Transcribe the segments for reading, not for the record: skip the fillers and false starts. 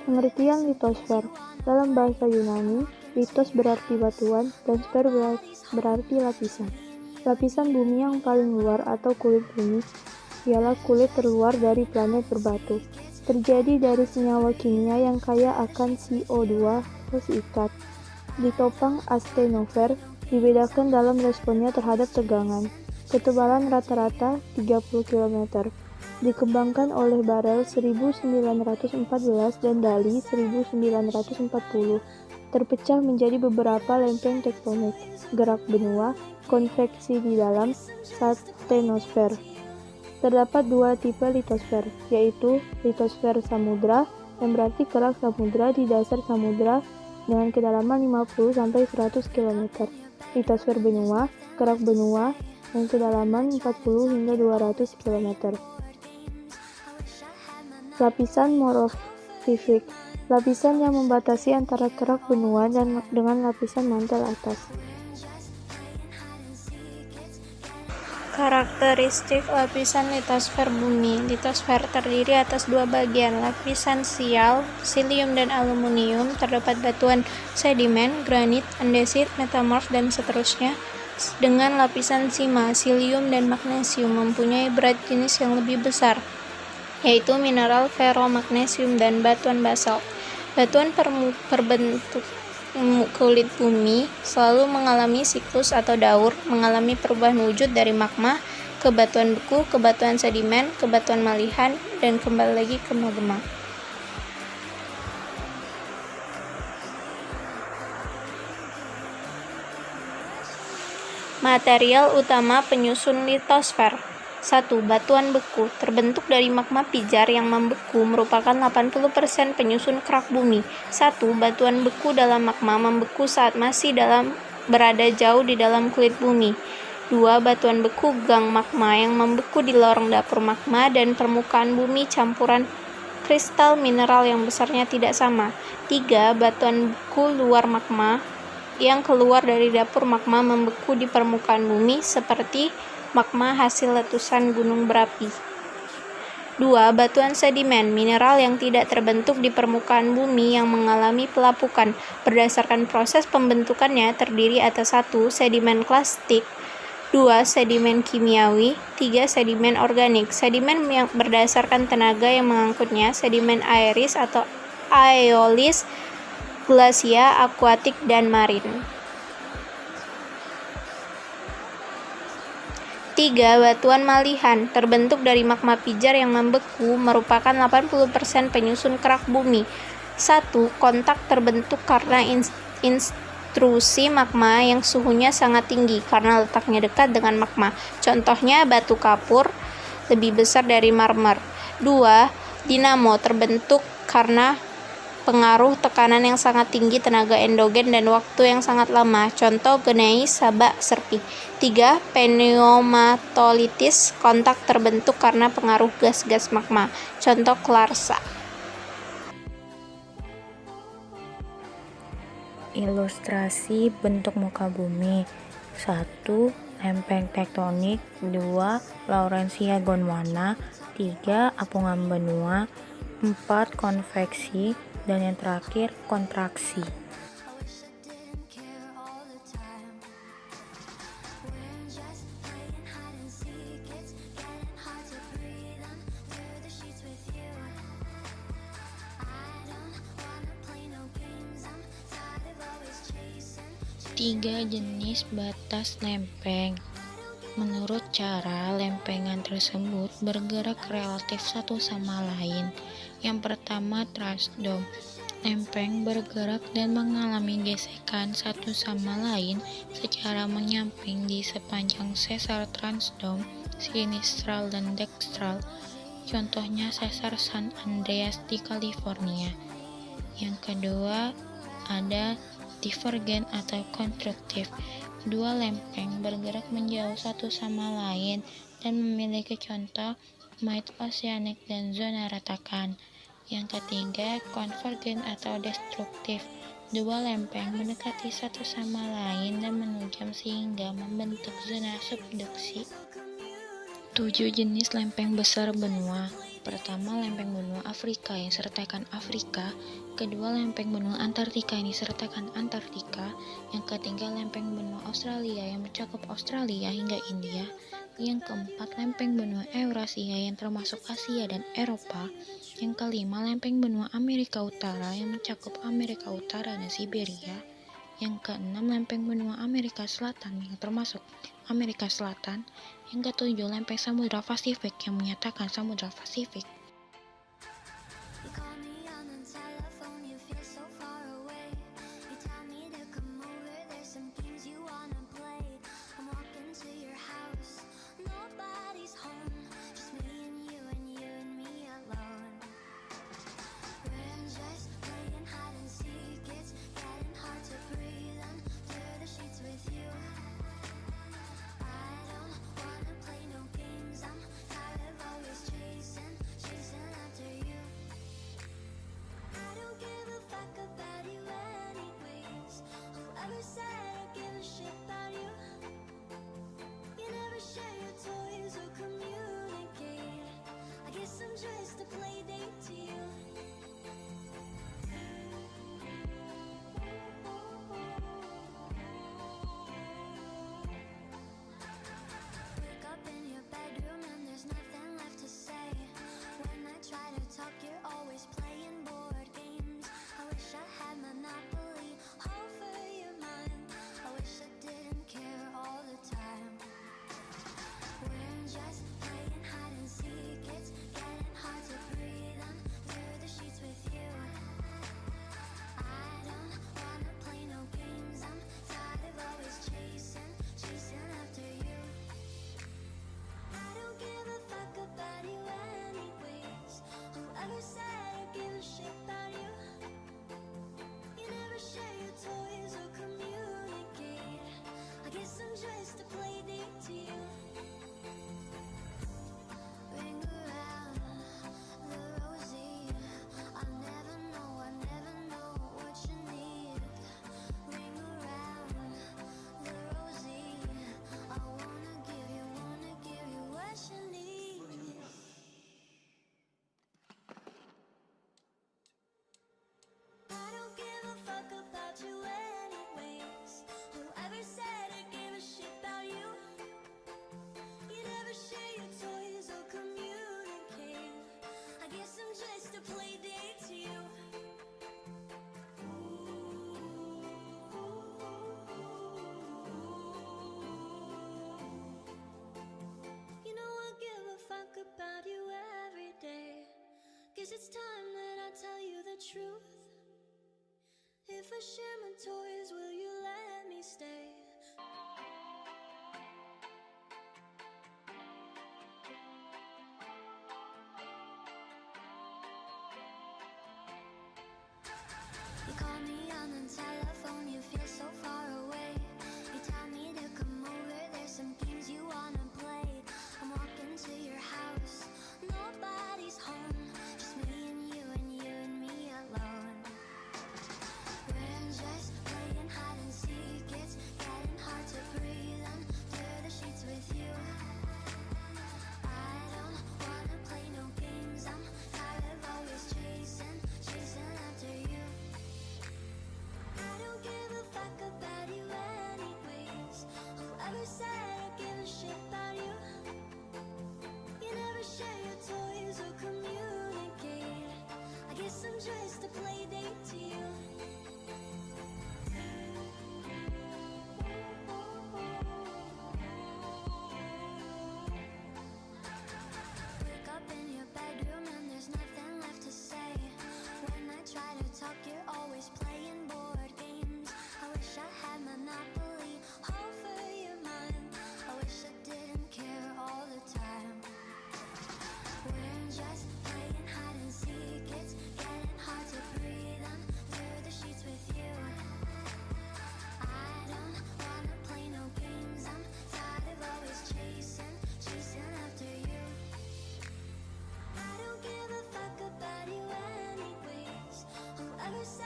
Pengertian litosfer. Dalam bahasa Yunani, litos berarti batuan dan sfer berarti lapisan. Lapisan bumi yang paling luar atau kulit bumi ialah kulit terluar dari planet berbatu. Terjadi dari senyawa kimia yang kaya akan CO2 plus ikat. Ditopang astenosfer dibedakan dalam responnya terhadap tegangan. Ketebalan rata-rata 30 km. Dikembangkan oleh Barrel 1914 dan Daly 1940. Terpecah menjadi beberapa lempeng tektonik, gerak benua, konveksi di dalam astenosfer. Terdapat dua tipe litosfer, yaitu litosfer samudra yang berarti kerak samudra di dasar samudra dengan kedalaman 50-100 km. Litosfer benua, kerak benua dengan kedalaman 40 hingga 200 km. Lapisan morofifik, lapisan yang membatasi antara kerak benua dan dengan lapisan mantel atas. Karakteristik lapisan litosfer bumi. Litosfer terdiri atas dua bagian, lapisan sial, silium dan aluminium, terdapat batuan sedimen, granit, andesit, metamorf, dan seterusnya, dengan lapisan sima, silium dan magnesium mempunyai berat jenis yang lebih besar, yaitu mineral ferromagnesium dan batuan basalt. Batuan perbentuk kulit bumi selalu mengalami siklus atau daur, mengalami perubahan wujud dari magma ke batuan beku, ke batuan sedimen, ke batuan malihan, dan kembali lagi ke magma. Material utama penyusun litosfer. 1. Batuan beku, terbentuk dari magma pijar yang membeku, merupakan 80% penyusun kerak bumi. 1. Batuan beku dalam magma membeku saat masih berada jauh di dalam kulit bumi. 2. Batuan beku gang magma yang membeku di lorong dapur magma dan permukaan bumi campuran kristal mineral yang besarnya tidak sama. 3. Batuan beku luar magma yang keluar dari dapur magma membeku di permukaan bumi seperti magma hasil letusan gunung berapi. 2. Batuan sedimen, mineral yang tidak terbentuk di permukaan bumi yang mengalami pelapukan. Berdasarkan proses pembentukannya terdiri atas 1. Sedimen klastik, 2. Sedimen kimiawi, 3. Sedimen organik. Sedimen yang berdasarkan tenaga yang mengangkutnya, sedimen aeris atau aeolis, glasia, akuatik, dan marin. 3. Batuan malihan, terbentuk dari magma pijar yang membeku, merupakan 80% penyusun kerak bumi. 1. Kontak terbentuk karena intrusi magma yang suhunya sangat tinggi karena letaknya dekat dengan magma. Contohnya batu kapur lebih besar dari marmer. 2. Dinamo, terbentuk karena pengaruh tekanan yang sangat tinggi, tenaga endogen, dan waktu yang sangat lama. Contoh gneis, sabak, serpi. 3. Pneumatolitis, kontak terbentuk karena pengaruh gas-gas magma. Contoh klarsa. Ilustrasi bentuk muka bumi. 1. Lempeng tektonik. 2. Laurensia Gondwana. 3. Apungan benua. 4. Konveksi. Dan yang terakhir, kontraksi. Tiga jenis batas lempeng. Menurut cara, lempengan tersebut bergerak relatif satu sama lain. Yang pertama, transdom. Lempeng bergerak dan mengalami gesekan satu sama lain secara menyamping di sepanjang sesar transdom, sinistral dan dekstral. Contohnya sesar San Andreas di California. Yang kedua, ada divergen atau konstruktif. Dua lempeng bergerak menjauh satu sama lain dan memiliki contoh mid-oceanic dan zona ratakan. Yang ketiga, konvergen atau destruktif. Dua lempeng mendekati satu sama lain dan menujam sehingga membentuk zona subduksi. 7 jenis lempeng besar benua. Pertama, lempeng benua Afrika yang disertakan Afrika. Kedua, lempeng benua Antartika yang disertakan Antartika. Yang ketiga, lempeng benua Australia yang mencakup Australia hingga India. Yang keempat, lempeng benua Eurasia yang termasuk Asia dan Eropa. Yang kelima, lempeng benua Amerika Utara yang mencakup Amerika Utara dan Siberia. Yang keenam, lempeng benua Amerika Selatan yang termasuk Amerika Selatan. Yang ketujuh, lempeng Samudra Pasifik yang menyatakan Samudra Pasifik. Guess it's time that I tell you the truth. If I share my toys, will you let me stay? You call me on the telephone, you feel so far away. You tell me to come over, there's some games you wanna play. I'm walking to your house, nobody's home. Just me and you and me alone. We're just playing hide and seek, it's getting hard to breathe under the sheets with you. I don't wanna play no games, I'm tired of always chasing after you. I don't give a fuck about you anyways. Whoever said I give a shit about you? You never share your toys or communicate. I guess I'm just a play date to you. Wake up in your bedroom and there's nothing left to say. When I try to talk, you're always playing board games. I wish I had Monopoly over your mind. I wish I didn't care all the time. We're just playing hide and seek, it's getting hard to breathe under the sheets with you. I don't wanna play no games, I'm tired of always chasing after you. I don't give a fuck about you anyways. Whoever said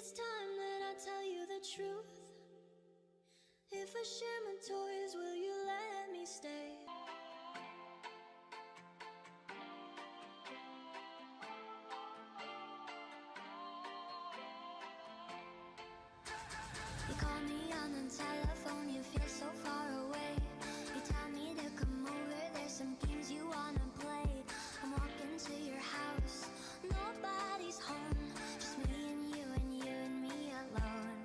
it's time that I tell you the truth. If I share my toys, will you let me stay? You call me on the telephone, you feel so far away. You tell me to come over, there's some games you wanna play. I'm walking to your house, nobody's home, just me and you and me alone.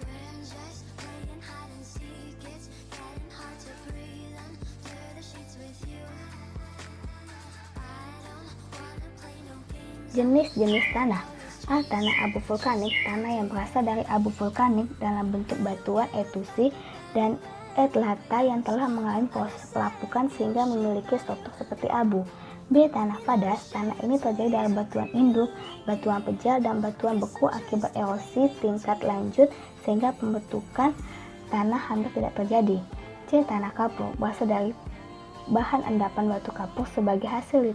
We're just playing hide and seek, it's getting hard to breathe under the sheets with you. I don't wanna play no games. Jenis-jenis tanah. A. Tanah abu vulkanik, tanah yang berasal dari abu vulkanik dalam bentuk batuan etusi, dan E. Telata yang telah mengalami proses pelapukan sehingga memiliki struktur seperti abu. B. Tanah padas, tanah ini terdiri dari batuan induk, batuan pejal, dan batuan beku akibat erosi tingkat lanjut sehingga pembentukan tanah hampir tidak terjadi. C. Tanah kapur, berasal dari bahan endapan batu kapur sebagai hasil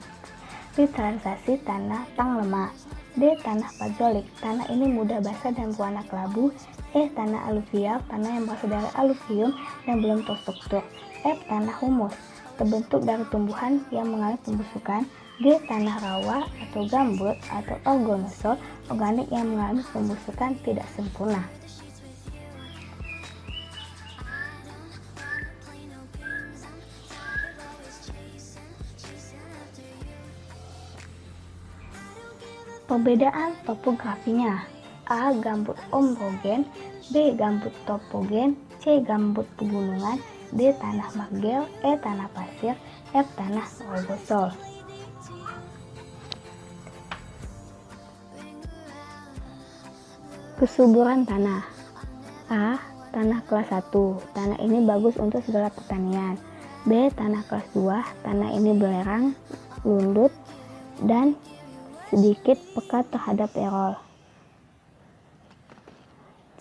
mineralisasi tanah tang lemah. D. Tanah pazolik, tanah ini mudah basah dan berwarna kelabu. E. Tanah aluvial, tanah yang berasal dari aluvium yang belum terstruktur. F. Tanah humus, terbentuk dari tumbuhan yang mengalami pembusukan. G. Tanah rawa atau gambut atau organosol, organik yang mengalami pembusukan tidak sempurna. Perbedaan topografinya: A. Gambut omrogen, B. Gambut topogen, C. Gambut pegunungan, D. Tanah margel, E. Tanah pasir, F. Tanah rogosol. Kesuburan tanah. A. Tanah kelas 1, tanah ini bagus untuk segala pertanian. B. Tanah kelas 2, tanah ini belerang, lundut, dan sedikit pekat terhadap erol.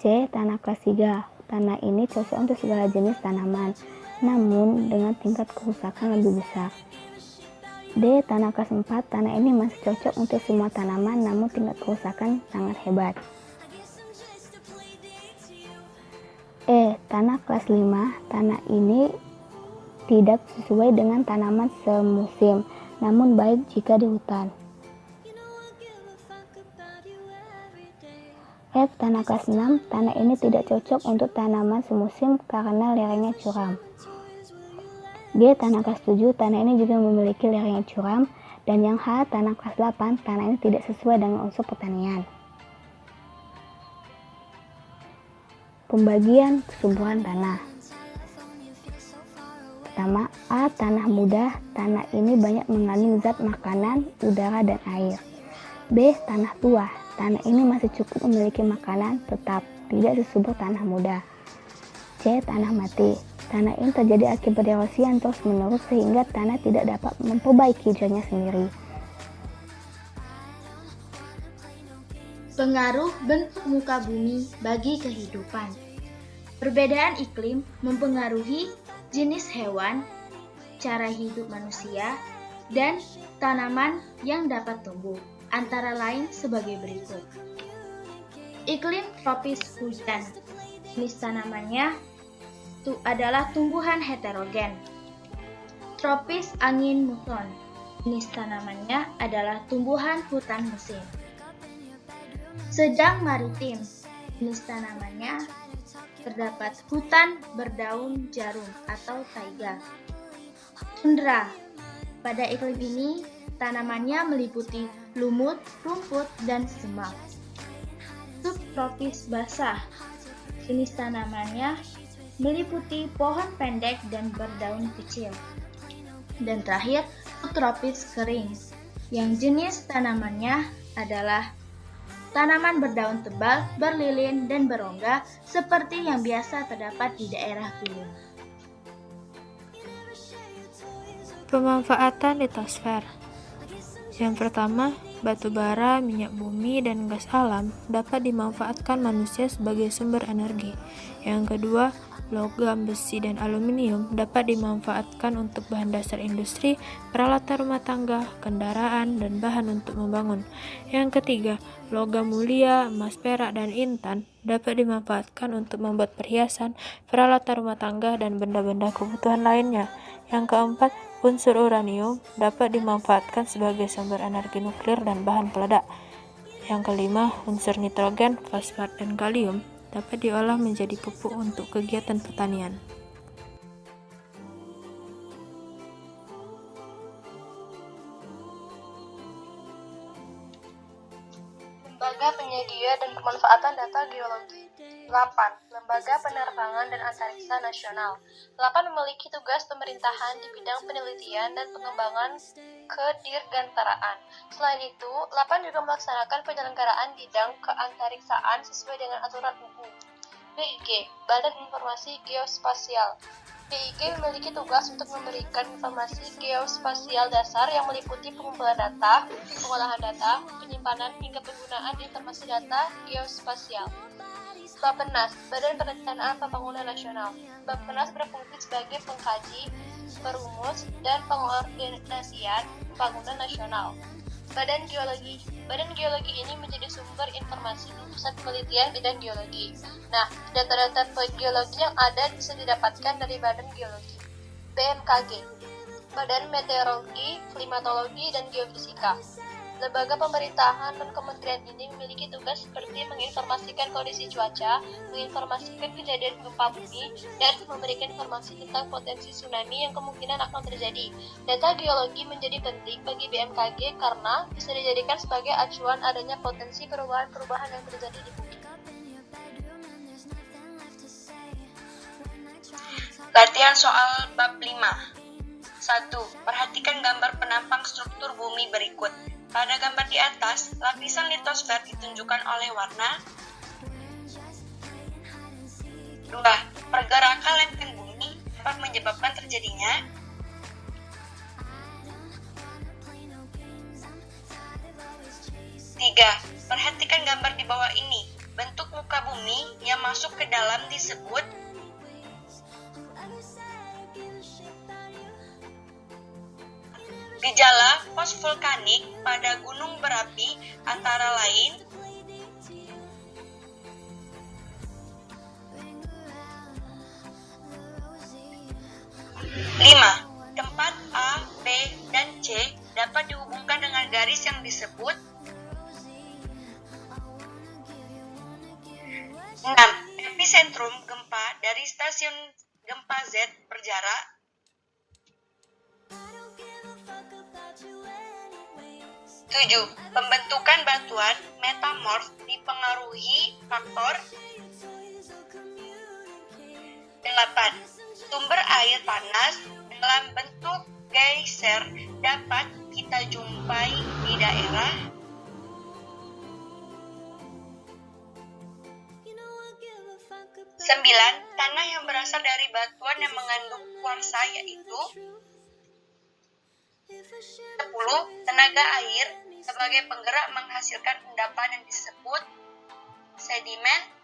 C. Tanah kelas 3, tanah ini cocok untuk segala jenis tanaman, namun dengan tingkat kerusakan lebih besar. D. Tanah kelas 4, tanah ini masih cocok untuk semua tanaman, namun tingkat kerusakan sangat hebat. E. Tanah kelas 5, tanah ini tidak sesuai dengan tanaman semusim, namun baik jika di hutan. F. Tanah kelas 6, tanah ini tidak cocok untuk tanaman semusim karena lerengnya curam. G. Tanah kelas 7, tanah ini juga memiliki lereng yang curam. Dan yang H. Tanah kelas 8, tanah ini tidak sesuai dengan unsur pertanian. Pembagian kesuburan tanah. Pertama, A. Tanah muda, tanah ini banyak mengandung zat makanan, udara, dan air. B. Tanah tua, tanah ini masih cukup memiliki makanan, tetap tidak sesubur tanah muda. C. Tanah mati, tanah ini terjadi akibat erosi yang terus menerus sehingga tanah tidak dapat memperbaiki dirinya sendiri. Pengaruh bentuk muka bumi bagi kehidupan. Perbedaan iklim mempengaruhi jenis hewan, cara hidup manusia, dan tanaman yang dapat tumbuh, antara lain sebagai berikut. Iklim tropis hujan. Jenis tanamannya adalah tumbuhan heterogen. Tropis angin muson. Jenis tanamannya adalah tumbuhan hutan musim. Sedang maritim. Jenis tanamannya terdapat hutan berdaun jarum atau taiga. Tundra. Pada iklim ini, tanamannya meliputi lumut, rumput, dan semak. Subtropis basah. Jenis tanamannya meliputi pohon pendek dan berdaun kecil. Dan terakhir, subtropis kering, yang jenis tanamannya adalah tanaman berdaun tebal, berlilin, dan berongga seperti yang biasa terdapat di daerah gunung. Pemanfaatan litosfer. Yang pertama, batu bara, minyak bumi, dan gas alam dapat dimanfaatkan manusia sebagai sumber energi. Yang kedua, logam, besi, dan aluminium dapat dimanfaatkan untuk bahan dasar industri, peralatan rumah tangga, kendaraan, dan bahan untuk membangun. Yang ketiga, logam mulia, emas, perak, dan intan dapat dimanfaatkan untuk membuat perhiasan, peralatan rumah tangga, dan benda-benda kebutuhan lainnya. Yang keempat, unsur uranium dapat dimanfaatkan sebagai sumber energi nuklir dan bahan peledak. Yang kelima, unsur nitrogen, fosfat, dan kalium dapat diolah menjadi pupuk untuk kegiatan pertanian. Lembaga Penyedia dan Pemanfaatan Data Geologi. 8. Lembaga Penerbangan dan Antariksa Nasional. 8 memiliki tugas pemerintahan di bidang penelitian dan pengembangan kedirgantaraan. Selain itu, 8 juga melaksanakan penyelenggaraan bidang keantariksaan sesuai dengan aturan UU. BIG, Badan Informasi Geospasial. BIG memiliki tugas untuk memberikan informasi geospasial dasar yang meliputi pengumpulan data, pengolahan data, penyimpanan, hingga penggunaan informasi data geospasial. Bappenas, Badan Perencanaan Pembangunan Nasional. Bappenas berfungsi sebagai pengkaji, perumus, dan pengordinasian pembangunan nasional. Badan Geologi. Badan Geologi ini menjadi sumber informasi di pusat penelitian bidang geologi. Nah, data-data geologi yang ada bisa didapatkan dari Badan Geologi. BMKG, Badan Meteorologi, Klimatologi, dan Geofisika. Lembaga pemerintahan dan kementerian ini memiliki tugas seperti menginformasikan kondisi cuaca, menginformasikan kejadian gempa bumi, dan memberikan informasi tentang potensi tsunami yang kemungkinan akan terjadi. Data geologi menjadi penting bagi BMKG karena bisa dijadikan sebagai acuan adanya potensi perubahan-perubahan yang terjadi di bumi. Latihan soal bab 5. 1. Perhatikan gambar penampang struktur bumi berikut. Pada gambar di atas, lapisan litosfer ditunjukkan oleh warna. 2. Pergerakan lempeng bumi dapat menyebabkan terjadinya. 3. Perhatikan gambar di bawah ini. Bentuk muka bumi yang masuk ke dalam disebut. Gejala post-vulkanik pada gunung berapi antara lain. 5. Tempat A, B, dan C dapat dihubungkan dengan garis yang disebut. 6. Epicentrum gempa dari stasiun gempa Z berjarak. 7. Pembentukan batuan metamorf dipengaruhi faktor. 8. Sumber air panas dalam bentuk geyser dapat kita jumpai di daerah. 9. Tanah yang berasal dari batuan yang mengandung kuarsa yaitu. 10. Tenaga air sebagai penggerak menghasilkan endapan yang disebut sedimen.